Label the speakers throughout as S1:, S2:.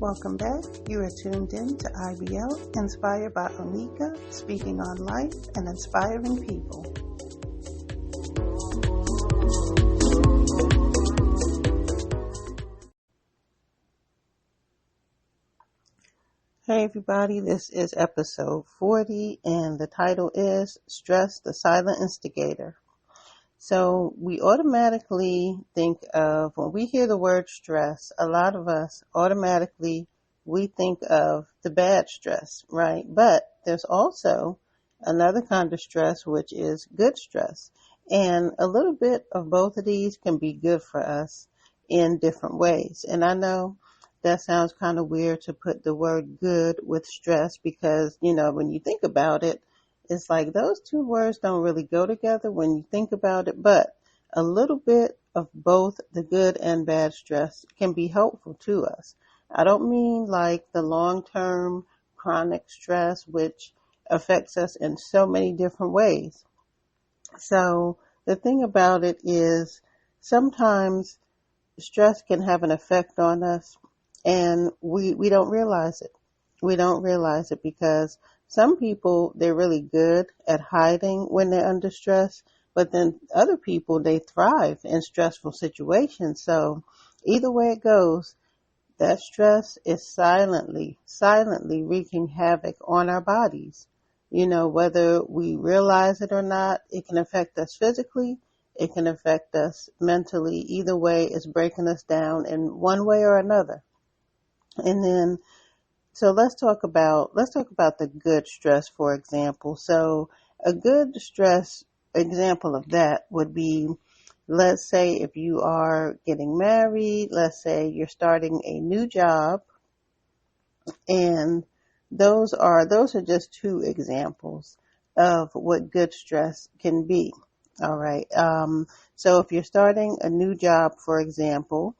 S1: Welcome back. You are tuned in to IBL, inspired by Onika, speaking on life and inspiring people. Hey everybody, this is episode 40 and the title is Stress, the Silent Instigator. So we automatically think of, when we hear the word stress, a lot of us automatically, we think of the bad stress, right? But there's also another kind of stress, which is good stress. And a little bit of both of these can be good for us in different ways. And I know that sounds kind of weird to put the word good with stress because, when you think about it, it's like those two words don't really go together when you think about it, but a little bit of both the good and bad stress can be helpful to us. I don't mean like the long-term chronic stress, which affects us in so many different ways. So the thing about it is sometimes stress can have an effect on us and we don't realize it. We don't realize it because some people, they're really good at hiding when they're under stress, but then other people, they thrive in stressful situations. So either way it goes, that stress is silently wreaking havoc on our bodies. Whether we realize it or not, it can affect us physically, it can affect us mentally. Either way, it's breaking us down in one way or another. And then So let's talk about the good stress, for example. So a good stress example of that would be, let's say if you are getting married, let's say you're starting a new job, and those are just two examples of what good stress can be. All right. So if you're starting a new job, for example,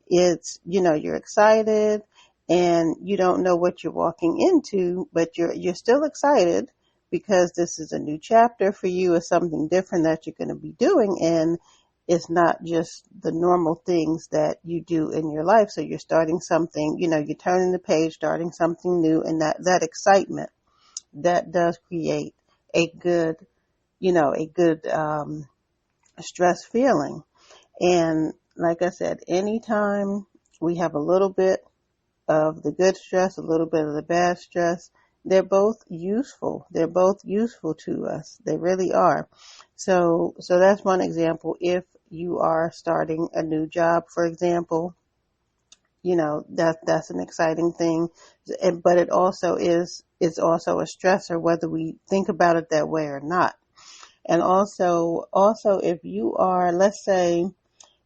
S1: it's, you're excited and you don't know what you're walking into, but you're still excited because this is a new chapter for you. It's something different that you're going to be doing, and it's not just the normal things that you do in your life. So you're starting something, you're turning the page, starting something new, and that excitement, that does create a good stress feeling. And like I said, anytime we have a little bit of the good stress, a little bit of the bad stress, they're both useful. They're both useful to us. They really are. So that's one example. If you are starting a new job, for example, that's an exciting thing. But it's also a stressor, whether we think about it that way or not. And also if you are, let's say,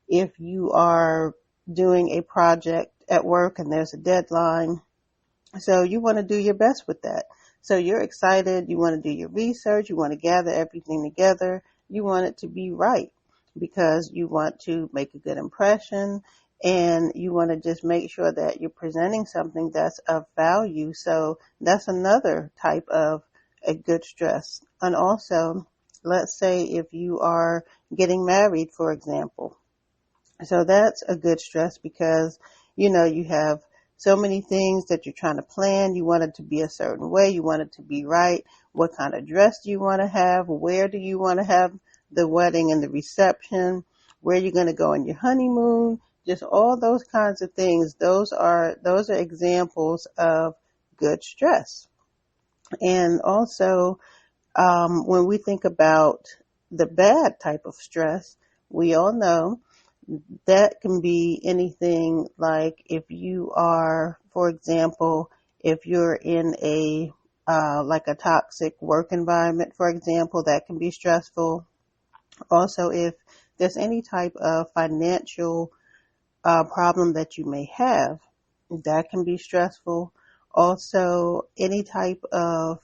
S1: if you are doing a project at work and there's a deadline, so you want to do your best with that. So you're excited, you want to do your research, you want to gather everything together, you want it to be right because you want to make a good impression and you want to just make sure that you're presenting something that's of value. So that's another type of a good stress. And also, let's say if you are getting married, for example. So that's a good stress because, you have so many things that you're trying to plan. You want it to be a certain way. You want it to be right. What kind of dress do you want to have? Where do you want to have the wedding and the reception? Where are you going to go on your honeymoon? Just all those kinds of things. Those are examples of good stress. And also, when we think about the bad type of stress, we all know that can be anything like if you are, for example, if you're in a toxic work environment, for example, that can be stressful. Also, if there's any type of financial problem that you may have, that can be stressful. Also, any type of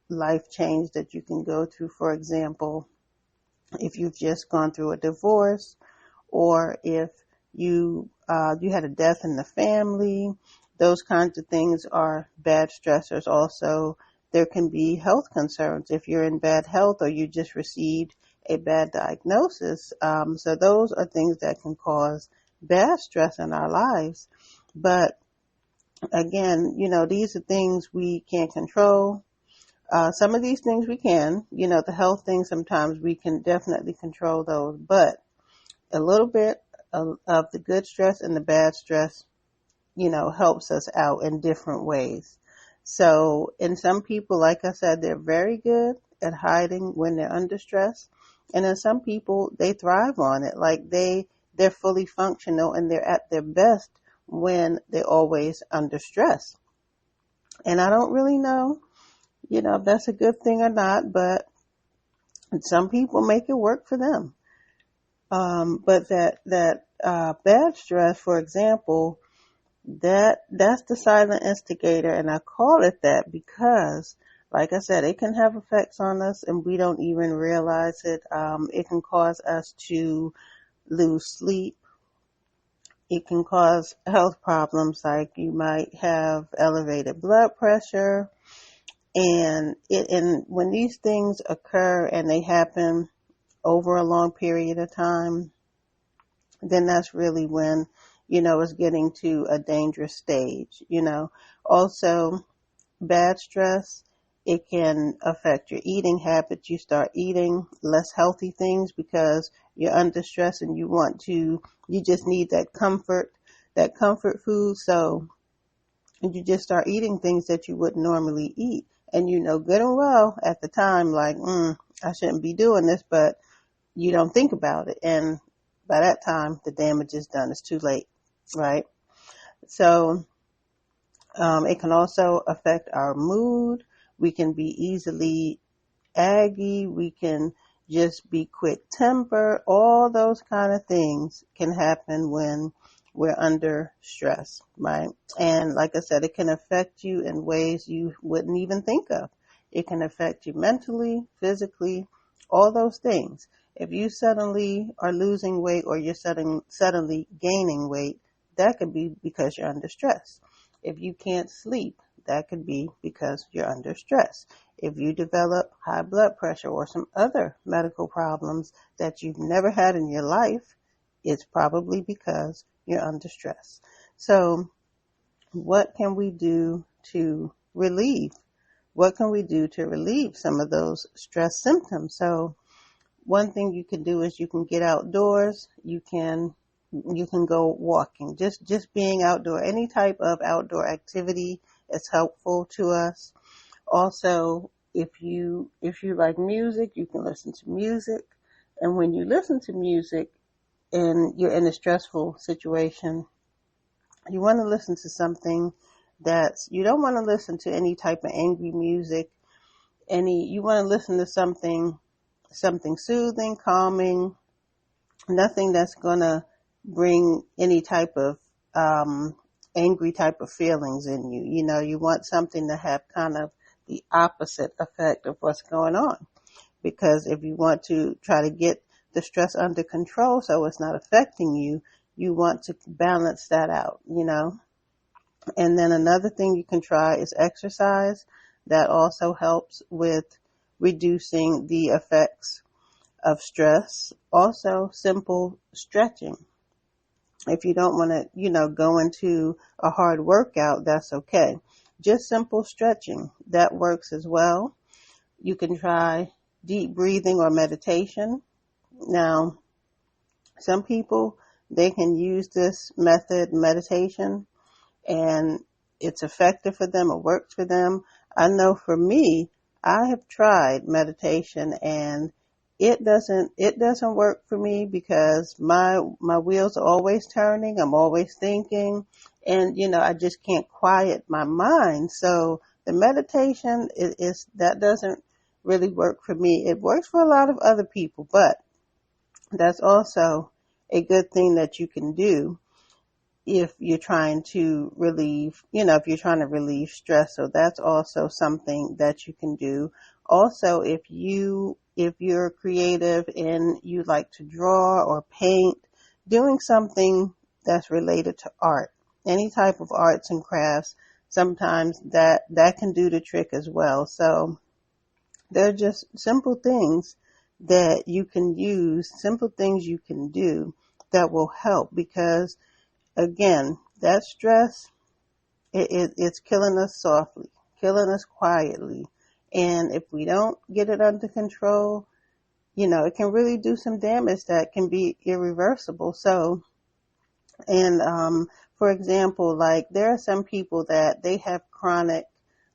S1: life change that you can go through, for example, if you've just gone through a divorce, or if you had a death in the family, those kinds of things are bad stressors. Also, there can be health concerns if you're in bad health or you just received a bad diagnosis. So those are things that can cause bad stress in our lives. But again, these are things we can't control. Some of these things we can, the health things, sometimes we can definitely control those, but a little bit of the good stress and the bad stress, helps us out in different ways. So, in some people, like I said, they're very good at hiding when they're under stress. And in some people, they thrive on it. Like they're fully functional and they're at their best when they're always under stress. And I don't really know, if that's a good thing or not, but some people make it work for them. But that bad stress, for example, that's the silent instigator, and I call it that because, like I said, it can have effects on us and we don't even realize it. It can cause us to lose sleep. It can cause health problems, like you might have elevated blood pressure. And when these things occur and they happen over a long period of time, then that's really when, it's getting to a dangerous stage. Also, bad stress, it can affect your eating habits. You start eating less healthy things because you're under stress and you just need that comfort food. So you just start eating things that you wouldn't normally eat. And you know good and well at the time, like, I shouldn't be doing this, but you don't think about it. And by that time, the damage is done. It's too late, right? So it can also affect our mood. We can be easily aggy. We can just be quick tempered. All those kind of things can happen when we're under stress, right? And like I said, it can affect you in ways you wouldn't even think of. It can affect you mentally, physically, all those things. If you suddenly are losing weight or you're suddenly gaining weight, that could be because you're under stress. If you can't sleep, that could be because you're under stress. If you develop high blood pressure or some other medical problems that you've never had in your life, it's probably because you're under stress. So what can we do to relieve? What can we do to relieve some of those stress symptoms? So one thing you can do is you can get outdoors. You can go walking. Just being outdoor, any type of outdoor activity is helpful to us. Also, if you like music, you can listen to music. And when you listen to music and you're in a stressful situation, you want to listen to something you don't want to listen to any type of angry music. You want to listen to something soothing, calming, nothing that's going to bring any type of angry type of feelings in you. You want something to have kind of the opposite effect of what's going on. Because if you want to try to get the stress under control so it's not affecting you, you want to balance that out, And then another thing you can try is exercise. That also helps with reducing the effects of stress. Also, simple stretching. If you don't want to, go into a hard workout, that's okay. Just simple stretching, that works as well. You can try deep breathing or meditation. Now, some people, they can use this method, meditation, and it's effective for them, it works for them. I know for me, I have tried meditation and it doesn't work for me because my wheels are always turning. I'm always thinking, and I just can't quiet my mind. So the meditation that doesn't really work for me. It works for a lot of other people, but that's also a good thing that you can do if you're trying to relieve stress. So that's also something that you can do. Also, if you're creative and you like to draw or paint, doing something that's related to art, any type of arts and crafts, sometimes that can do the trick as well. So they're just simple things that you can use, simple things you can do that will help, because again, that stress, it's killing us softly, killing us quietly. And if we don't get it under control, it can really do some damage that can be irreversible. So, and for example, like there are some people that they have chronic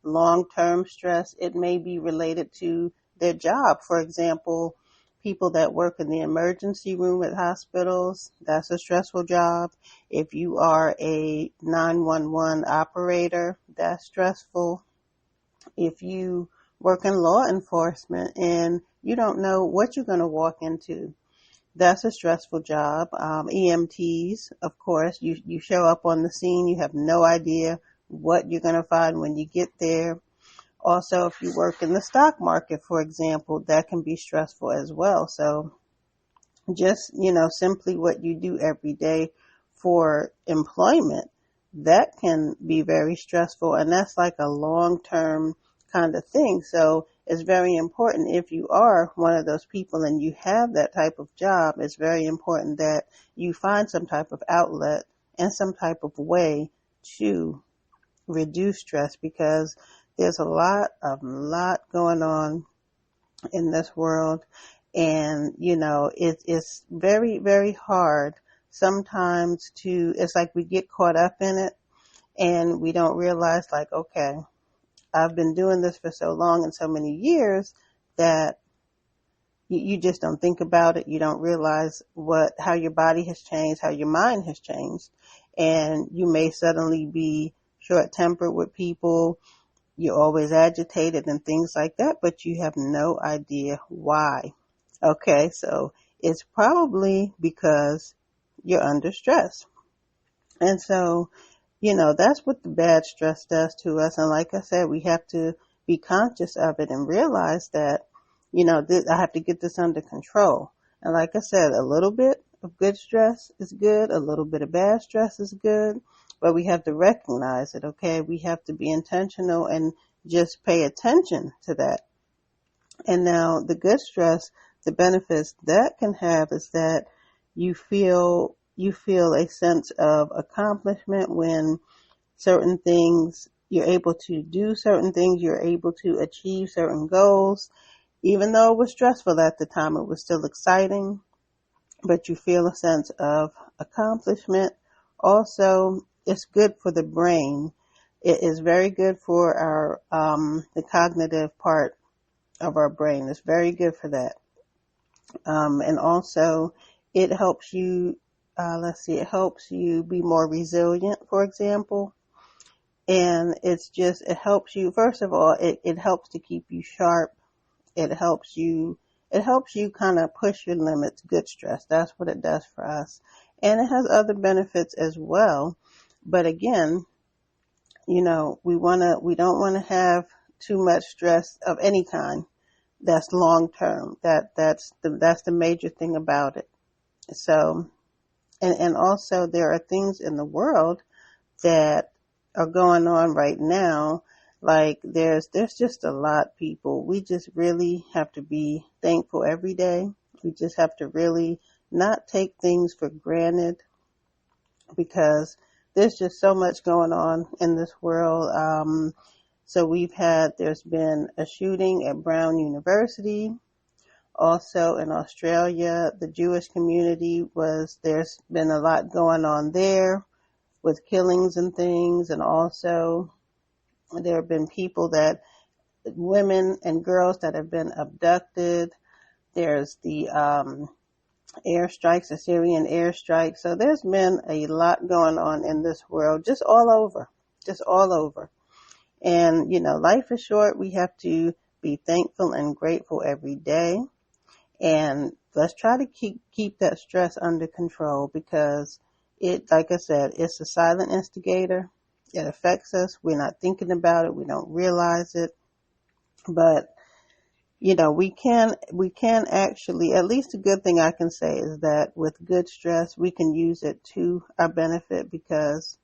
S1: long-term stress. It may be related to their job. For example, people that work in the emergency room at hospitals, that's a stressful job. If you are a 911 operator, that's stressful. If you work in law enforcement and you don't know what you're going to walk into, that's a stressful job. EMTs, of course, you show up on the scene, you have no idea what you're going to find when you get there. Also, if you work in the stock market, for example, that can be stressful as well. So just, simply what you do every day for employment, that can be very stressful. And that's like a long-term kind of thing. So it's very important, if you are one of those people and you have that type of job, it's very important that you find some type of outlet and some type of way to reduce stress, because there's a lot going on in this world. And, it's very, very hard sometimes it's like we get caught up in it and we don't realize, like, okay, I've been doing this for so long and so many years that you just don't think about it. You don't realize how your body has changed, how your mind has changed. And you may suddenly be short-tempered with people. You're always agitated and things like that, but you have no idea why. Okay, so it's probably because you're under stress. And so, that's what the bad stress does to us. And like I said, we have to be conscious of it and realize that, I have to get this under control. And like I said, a little bit of good stress is good. A little bit of bad stress is good. But we have to recognize it, okay? We have to be intentional and just pay attention to that. And now the good stress, the benefits that can have is that you feel a sense of accomplishment when certain things, you're able to do certain things, you're able to achieve certain goals. Even though it was stressful at the time, it was still exciting, but you feel a sense of accomplishment. Also, it's good for the brain. It is very good for our the cognitive part of our brain. It's very good for that. And also, it helps you, it helps you be more resilient, for example. And it helps you, first of all, it helps to keep you sharp. It helps you kind of push your limits, good stress. That's what it does for us. And it has other benefits as well. But again, we don't want to have too much stress of any kind. That's long term. That's the major thing about it. So, and also there are things in the world that are going on right now. Like there's just a lot, people. We just really have to be thankful every day. We just have to really not take things for granted, because there's just so much going on in this world. So there's been a shooting at Brown University. Also in Australia, the Jewish community there's been a lot going on there with killings and things. And also there have been women and girls that have been abducted. There's the airstrikes, the Syrian airstrikes. So there's been a lot going on in this world, just all over. And, life is short. We have to be thankful and grateful every day. And let's try to keep that stress under control, because like I said, it's a silent instigator. It affects us. We're not thinking about it. We don't realize it. But, we can actually, at least a good thing I can say is that with good stress, we can use it to our benefit, because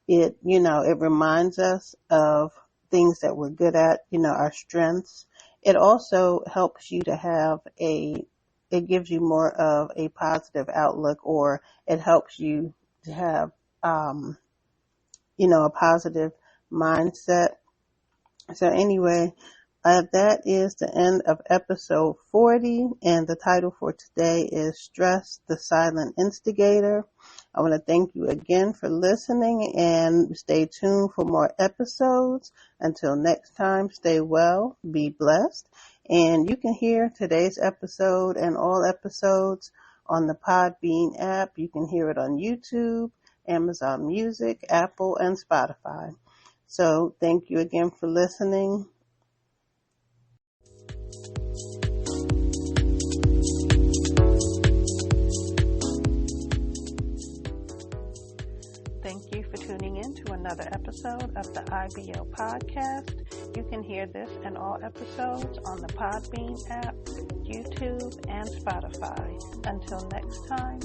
S1: it reminds us of things that we're good at, our strengths. It also helps you to have it gives you more of a positive outlook, or it helps you to have, a positive mindset. So anyway, that is the end of episode 40, and the title for today is Stress, the Silent Instigator. I want to thank you again for listening, and stay tuned for more episodes. Until next time, stay well, be blessed, and you can hear today's episode and all episodes on the Podbean app. You can hear it on YouTube, Amazon Music, Apple, and Spotify. So thank you again for listening. Thank you for tuning in to another episode of the IBL podcast. You can hear this and all episodes on the Podbean app, YouTube, and Spotify. Until next time,